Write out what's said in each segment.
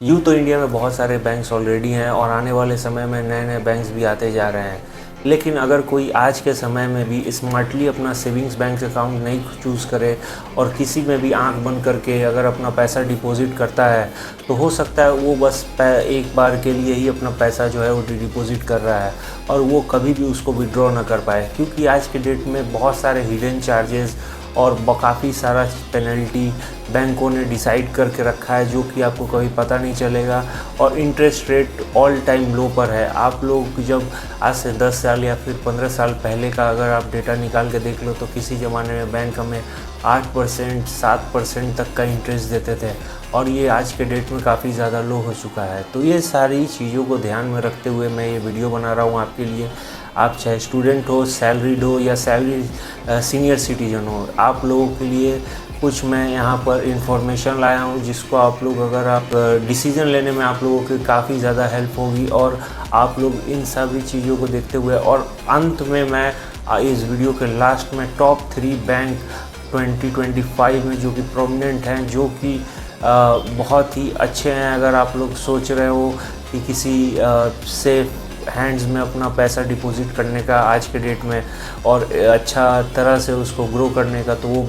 यूँ तो इंडिया में बहुत सारे बैंक्स ऑलरेडी हैं और आने वाले समय में नए नए बैंक्स भी आते जा रहे हैं। लेकिन अगर कोई आज के समय में भी स्मार्टली अपना सेविंग्स बैंक अकाउंट नहीं चूज़ करे और किसी में भी आंख बंद करके अगर अपना पैसा डिपॉज़िट करता है, तो हो सकता है वो बस एक बार के लिए ही अपना पैसा जो है वो डिपॉज़िट कर रहा है और वो कभी भी उसको विड्रॉ ना कर पाए, क्योंकि आज के डेट में बहुत सारे हिडन चार्जेस और काफ़ी सारा पेनल्टी बैंकों ने डिसाइड करके रखा है, जो कि आपको कभी पता नहीं चलेगा। और इंटरेस्ट रेट ऑल टाइम लो पर है। आप लोग जब आज से 10 साल या फिर 15 साल पहले का अगर आप डेटा निकाल के देख लो, तो किसी ज़माने में बैंक हमें 8% 7% तक का इंटरेस्ट देते थे और ये आज के डेट में काफ़ी ज़्यादा लो हो चुका है। तो ये सारी चीज़ों को ध्यान में रखते हुए मैं ये वीडियो बना रहा हूँ आपके लिए। आप चाहे स्टूडेंट हो, सैलरीड हो या सीनियर सिटीजन हो, आप लोगों के लिए कुछ मैं यहाँ पर इंफॉर्मेशन लाया हूँ जिसको आप लोग अगर आप डिसीज़न लेने में आप लोगों की काफ़ी ज़्यादा हेल्प होगी। और आप लोग इन सभी चीज़ों को देखते हुए और अंत में मैं इस वीडियो के लास्ट में टॉप 3 बैंक 2025 में जो कि प्रोमिनेंट हैं, जो कि बहुत ही अच्छे हैं। अगर आप लोग सोच रहे हो कि किसी सेफ हैंड्स में अपना पैसा डिपॉजिट करने का आज के डेट में और अच्छा तरह से उसको ग्रो करने का, तो वो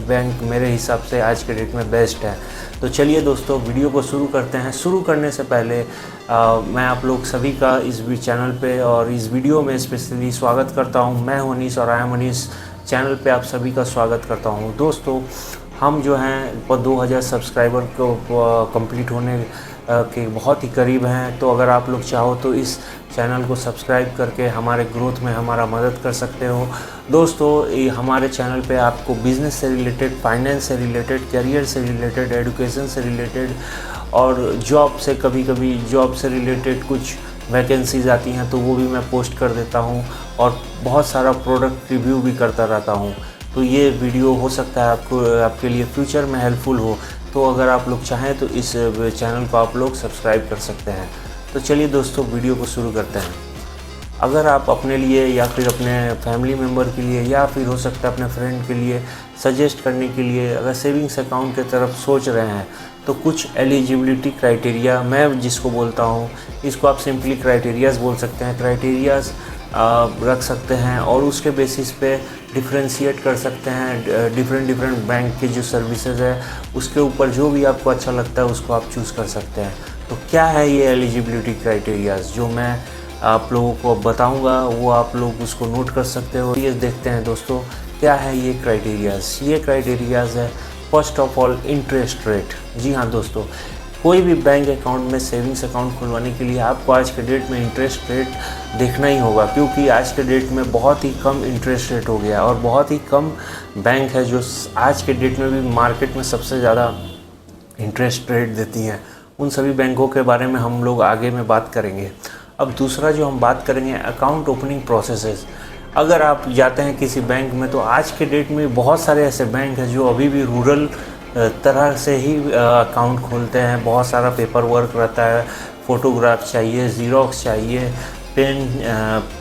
बैंक मेरे हिसाब से आज के डेट में बेस्ट है। तो चलिए दोस्तों, वीडियो को शुरू करते हैं। शुरू करने से पहले मैं आप लोग सभी का इस चैनल पे और इस वीडियो में स्पेशली स्वागत करता हूं। मैं हूं अनीस और आई एम अनीस चैनल पे आप सभी का स्वागत करता हूं। दोस्तों, हम जो हैं 2000 सब्सक्राइबर को कंप्लीट होने के बहुत ही करीब हैं। तो अगर आप लोग चाहो तो इस चैनल को सब्सक्राइब करके हमारे ग्रोथ में हमारा मदद कर सकते हो। दोस्तों, ये हमारे चैनल पे आपको बिज़नेस से रिलेटेड, फाइनेंस से रिलेटेड, करियर से रिलेटेड, एजुकेशन से रिलेटेड और जॉब से, कभी कभी जॉब से रिलेटेड कुछ वैकेंसीज़ आती हैं तो वो भी मैं पोस्ट कर देता हूँ और बहुत सारा प्रोडक्ट रिव्यू भी करता रहता हूँ। तो ये वीडियो हो सकता है आपके लिए फ्यूचर में हेल्पफुल हो। तो अगर आप लोग चाहें तो इस चैनल को आप लोग सब्सक्राइब कर सकते हैं। तो चलिए दोस्तों, वीडियो को शुरू करते हैं। अगर आप अपने लिए या फिर अपने फैमिली मेम्बर के लिए या फिर हो सकता है अपने फ्रेंड के लिए सजेस्ट करने के लिए अगर सेविंग्स अकाउंट की तरफ सोच रहे हैं, तो कुछ एलिजिबिलिटी क्राइटेरिया मैं जिसको बोलता हूँ, इसको आप सिंपली क्राइटेरियाज़ बोल सकते हैं। क्राइटेरियाज़ रख सकते हैं और उसके बेसिस पे डिफ्रेंशिएट कर सकते हैं डिफरेंट बैंक के जो सर्विसेज है, उसके ऊपर जो भी आपको अच्छा लगता है उसको आप चूज़ कर सकते हैं। तो क्या है ये एलिजिबिलिटी क्राइटेरियाज़ जो मैं आप लोगों को बताऊंगा, वो आप लोग उसको नोट कर सकते हो। ये देखते हैं दोस्तों, क्या है ये क्राइटेरियाज़। ये क्राइटेरियाज़ है first of all interest rate. जी हाँ दोस्तों, कोई भी बैंक अकाउंट में सेविंग्स अकाउंट खुलवाने के लिए आपको आज के डेट में इंटरेस्ट रेट देखना ही होगा, क्योंकि आज के डेट में बहुत ही कम इंटरेस्ट रेट हो गया और बहुत ही कम बैंक है जो आज के डेट में भी मार्केट में सबसे ज़्यादा इंटरेस्ट रेट देती हैं। उन सभी बैंकों के बारे में हम लोग आगे में बात करेंगे। अब दूसरा जो हम बात करेंगे, अकाउंट ओपनिंग प्रोसेसेस। अगर आप जाते हैं किसी बैंक में, तो आज के डेट में बहुत सारे ऐसे बैंक हैं जो अभी भी रूरल तरह से ही अकाउंट खोलते हैं। बहुत सारा पेपर वर्क रहता है, फ़ोटोग्राफ चाहिए, ज़ीरोक्स चाहिए, पेन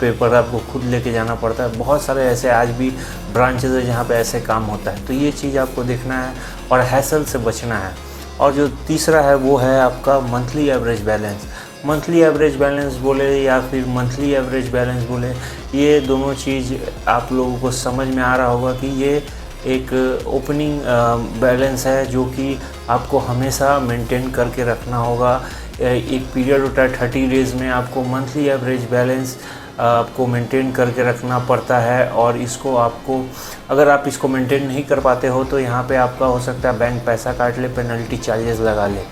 पेपर आपको खुद लेके जाना पड़ता है। बहुत सारे ऐसे आज भी ब्रांचेज है जहाँ पे ऐसे काम होता है। तो ये चीज़ आपको देखना है और हैसल से बचना है। और जो तीसरा है वो है आपका monthly average balance. Monthly average balance बोले या फिर मंथली एवरेज बैलेंस बोले, ये दोनों चीज़ आप लोगों को समझ में आ रहा होगा कि ये एक ओपनिंग बैलेंस है जो कि आपको हमेशा मेंटेन करके रखना होगा। एक पीरियड होता है 30 डेज़ में आपको मंथली एवरेज बैलेंस आपको मेंटेन करके रखना पड़ता है। और इसको आपको, अगर आप इसको मेंटेन नहीं कर पाते हो तो यहाँ पे आपका हो सकता है बैंक पैसा काट ले, पेनल्टी चार्जेस लगा ले।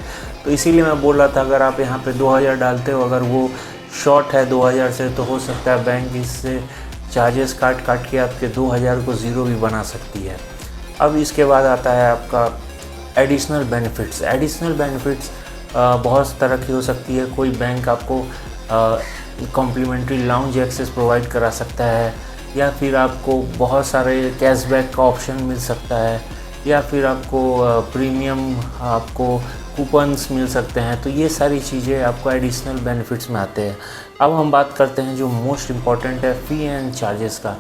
तो इसीलिए मैं बोल रहा था, अगर आप यहाँ पे 2000 डालते हो, अगर वो शॉर्ट है 2000 से, तो हो सकता है बैंक इससे चार्जेस काट के आपके 2000 को ज़ीरो भी बना सकती है। अब इसके बाद आता है आपका एडिशनल बेनिफिट्स। एडिशनल बेनिफिट्स बहुत तरह की हो सकती है। कोई बैंक आपको कॉम्प्लीमेंट्री लाउंज एक्सेस प्रोवाइड करा सकता है, या फिर आपको बहुत सारे कैशबैक का ऑप्शन मिल सकता है, या फिर आपको प्रीमियम आपको कूपन्स मिल सकते हैं। तो ये सारी चीज़ें आपको एडिशनल बेनिफिट्स में आते हैं। अब हम बात करते हैं जो मोस्ट इम्पॉर्टेंट है, फ़ी एंड चार्जेस का।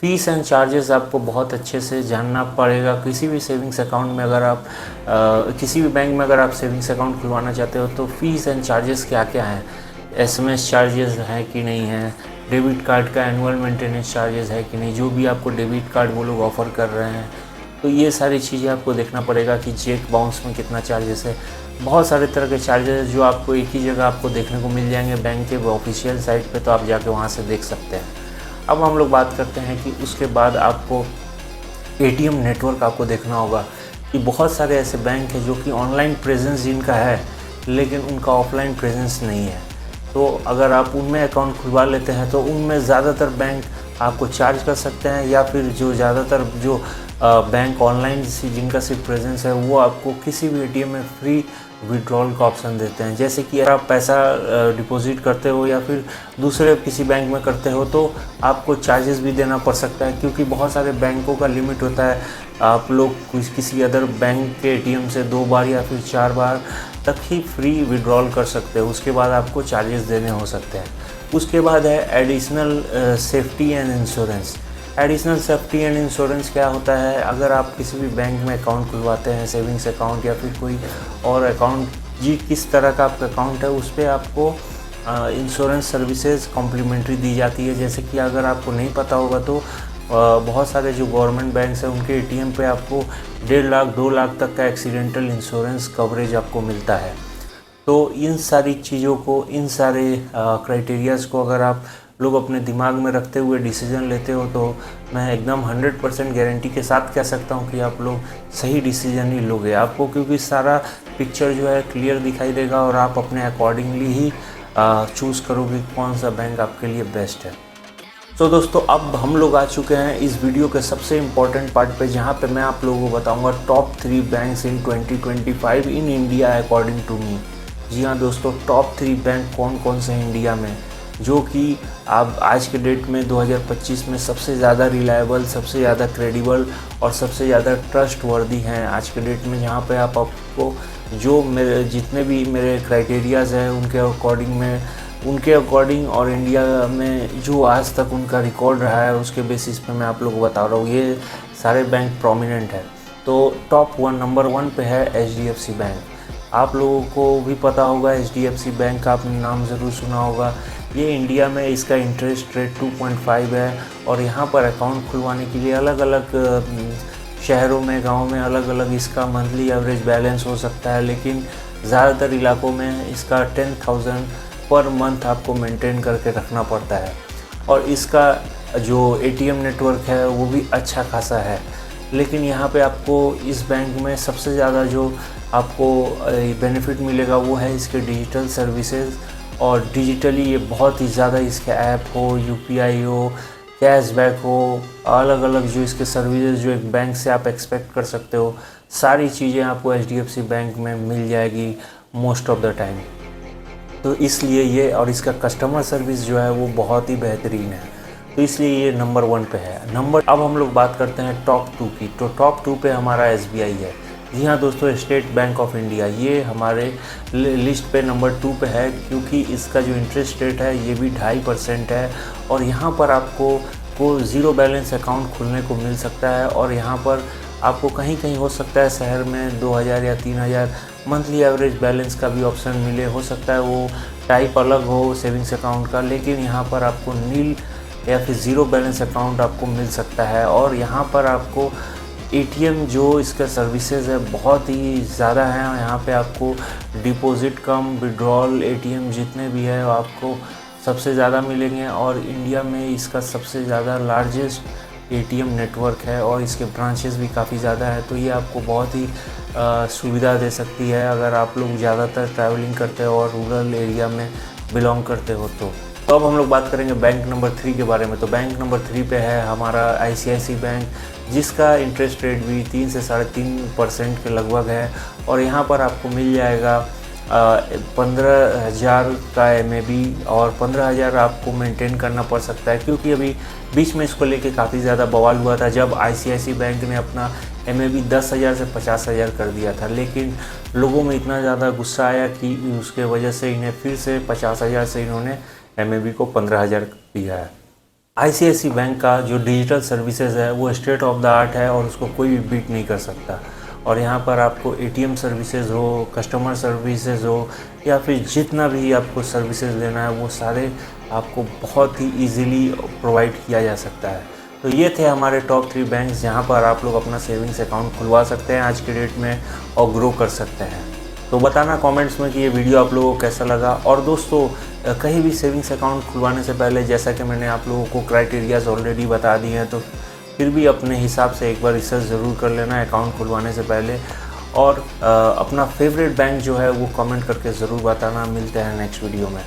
फ़ीस एंड चार्जेस आपको बहुत अच्छे से जानना पड़ेगा। किसी भी सेविंग्स अकाउंट में अगर आप किसी भी बैंक में अगर आप सेविंग्स अकाउंट खुलवाना चाहते हो तो फ़ीस एंड चार्जेस क्या क्या हैं, एसएमएस चार्जेस हैं कि नहीं है, डेबिट कार्ड का एनुअल मेंटेनेंस चार्जेस है कि नहीं, जो भी आपको डेबिट कार्ड वो लोग ऑफ़र कर रहे हैं, तो ये सारी चीज़ें आपको देखना पड़ेगा कि चेक बाउंस में कितना चार्जेस है। बहुत सारे तरह के चार्जेस जो आपको एक ही जगह आपको देखने को मिल जाएंगे बैंक के ऑफिशियल साइट पे, तो आप जाके वहाँ से देख सकते हैं। अब हम लोग बात करते हैं कि उसके बाद आपको एटीएम नेटवर्क आपको देखना होगा कि बहुत सारे ऐसे बैंक हैं जो कि ऑनलाइन प्रेजेंस जिनका है लेकिन उनका ऑफलाइन प्रेजेंस नहीं है। तो अगर आप उनमें अकाउंट खुलवा लेते हैं तो उनमें ज़्यादातर बैंक आपको चार्ज कर सकते हैं, या फिर जो ज़्यादातर जो बैंक ऑनलाइन जिनका सिर्फ प्रेजेंस है वो आपको किसी भी एटीएम में फ्री विड्रॉल का ऑप्शन देते हैं। जैसे कि अगर आप पैसा डिपॉजिट करते हो या फिर दूसरे किसी बैंक में करते हो तो आपको चार्जेस भी देना पड़ सकता है, क्योंकि बहुत सारे बैंकों का लिमिट होता है। आप लोग किसी अदर बैंक के एटीएम से 2 बार या फिर 4 बार तक ही फ्री विड्रॉल कर सकते हो, उसके बाद आपको चार्जेस देने हो सकते हैं। उसके बाद है additional safety and insurance. Additional safety and insurance क्या होता है, अगर आप किसी भी बैंक में अकाउंट खुलवाते हैं, सेविंग्स अकाउंट या फिर कोई और अकाउंट, जी किस तरह का आपका अकाउंट है उस पर आपको इंश्योरेंस सर्विसेज कॉम्प्लीमेंट्री दी जाती है। जैसे कि अगर आपको नहीं पता होगा तो बहुत सारे जो गवर्नमेंट बैंक्स हैं उनके एटीएम पे आपको 1.5 लाख 2 लाख तक का एक्सीडेंटल इंश्योरेंस कवरेज आपको मिलता है। तो इन सारी चीज़ों को, इन सारे क्राइटेरियाज़ को अगर आप लोग अपने दिमाग में रखते हुए डिसीज़न लेते हो तो मैं एकदम 100% गारंटी के साथ कह सकता हूँ कि आप लोग सही डिसीज़न ही लोगे। आपको क्योंकि सारा पिक्चर जो है क्लियर दिखाई देगा और आप अपने अकॉर्डिंगली ही चूज़ करोगे कौन सा बैंक आपके लिए बेस्ट है। तो दोस्तों अब हम लोग आ चुके हैं इस वीडियो के सबसे इम्पॉर्टेंट पार्ट पे, जहाँ पे मैं आप लोगों को बताऊंगा top 3 banks in 2025 in India according to me. जी हाँ दोस्तों, टॉप 3 बैंक कौन कौन से हैं इंडिया में, जो कि आप आज के डेट में 2025 में सबसे ज़्यादा रिलायबल, सबसे ज़्यादा क्रेडिबल और सबसे ज़्यादा ट्रस्ट वर्दी हैं आज के डेट में। जहाँ पे आपको जो मेरे जितने भी मेरे क्राइटेरियाज़ हैं उनके अकॉर्डिंग और इंडिया में जो आज तक उनका रिकॉर्ड रहा है उसके बेसिस पे मैं आप लोगों को बता रहा हूँ। ये सारे बैंक प्रोमिनेंट है। तो टॉप 1 नंबर 1 पे है HDFC बैंक। आप लोगों को भी पता होगा HDFC बैंक का आपने नाम ज़रूर सुना होगा। ये इंडिया में इसका इंटरेस्ट रेट 2.5 है और यहाँ पर अकाउंट खुलवाने के लिए अलग अलग शहरों में, गाँव में अलग अलग इसका मंथली एवरेज बैलेंस हो सकता है, लेकिन ज़्यादातर इलाकों में इसका 10,000 पर मंथ आपको मेंटेन करके रखना पड़ता है। और इसका जो एटीएम नेटवर्क है वो भी अच्छा खासा है। लेकिन यहाँ पे आपको इस बैंक में सबसे ज़्यादा जो आपको बेनिफिट मिलेगा वो है इसके डिजिटल सर्विसेज। और डिजिटली ये बहुत ही ज़्यादा, इसके ऐप हो, UPI हो, कैशबैक हो, अलग अलग जो इसके सर्विसेज जो एक बैंक से आप एक्सपेक्ट कर सकते हो, सारी चीज़ें आपको HDFC बैंक में मिल जाएगी मोस्ट ऑफ द टाइम। तो इसलिए ये, और इसका कस्टमर सर्विस जो है वो बहुत ही बेहतरीन है, तो इसलिए ये नंबर 1 पे है। अब हम लोग बात करते हैं टॉप 2 की। तो टॉप 2 पे हमारा SBI है। जी हाँ दोस्तों, स्टेट बैंक ऑफ इंडिया ये हमारे लिस्ट पे नंबर 2 पे है, क्योंकि इसका जो इंटरेस्ट रेट है ये भी 2.5% है। और यहाँ पर आपको ज़ीरो बैलेंस अकाउंट खुलने को मिल सकता है। और यहाँ पर आपको कहीं कहीं हो सकता है शहर में 2,000 या 3,000 मंथली एवरेज बैलेंस का भी ऑप्शन मिले, हो सकता है वो टाइप अलग हो सेविंग्स अकाउंट का, लेकिन यहाँ पर आपको नील या फिर ज़ीरो बैलेंस अकाउंट आपको मिल सकता है। और यहाँ पर आपको एटीएम जो इसका सर्विसेज है बहुत ही ज़्यादा है। यहाँ पे आपको डिपॉजिट कम, विड्रॉल, एटीएम जितने भी है आपको सबसे ज़्यादा मिलेंगे। और इंडिया में इसका सबसे ज़्यादा लार्जेस्ट एटीएम नेटवर्क है और इसके ब्रांचेस भी काफ़ी ज़्यादा है। तो ये आपको बहुत ही सुविधा दे सकती है अगर आप लोग ज़्यादातर ट्रैवलिंग करते हो और रूरल एरिया में बिलोंग करते हो। तो अब हम लोग बात करेंगे बैंक नंबर 3 के बारे में। तो बैंक नंबर 3 पे है हमारा ICICI बैंक, जिसका इंटरेस्ट रेट भी 3 से 3.5% के लगभग है। और यहाँ पर आपको मिल जाएगा 15,000 का MAB और 15,000 आपको मेंटेन करना पड़ सकता है, क्योंकि अभी बीच में इसको लेके काफ़ी ज़्यादा बवाल हुआ था जब ICICI बैंक ने अपना MAB 10,000 से 50,000 कर दिया था। लेकिन लोगों में इतना ज़्यादा गुस्सा आया कि उसके वजह से इन्हें फिर से 50,000 से इन्होंने MAB को 15,000 दिया है। आईसीआईसी बैंक का जो डिजिटल सर्विसेज है वो स्टेट ऑफ द आर्ट है और उसको कोई भी बीट नहीं कर सकता। और यहाँ पर आपको एटीएम सर्विसेज हो, कस्टमर सर्विसेज हो या फिर जितना भी आपको सर्विसेज लेना है वो सारे आपको बहुत ही इजीली प्रोवाइड किया जा सकता है। तो ये थे हमारे टॉप 3 बैंक्स जहाँ पर आप लोग अपना सेविंग्स अकाउंट खुलवा सकते हैं आज के डेट में और ग्रो कर सकते हैं। तो बताना कमेंट्स में कि ये वीडियो आप लोगों को कैसा लगा। और दोस्तों कहीं भी सेविंग्स अकाउंट खुलवाने से पहले जैसा कि मैंने आप लोगों को क्राइटेरियाज ऑलरेडी बता दिए हैं, तो फिर भी अपने हिसाब से एक बार रिसर्च ज़रूर कर लेना अकाउंट खुलवाने से पहले। और अपना फेवरेट बैंक जो है वो कमेंट करके ज़रूर बताना। मिलते हैं नेक्स्ट वीडियो में।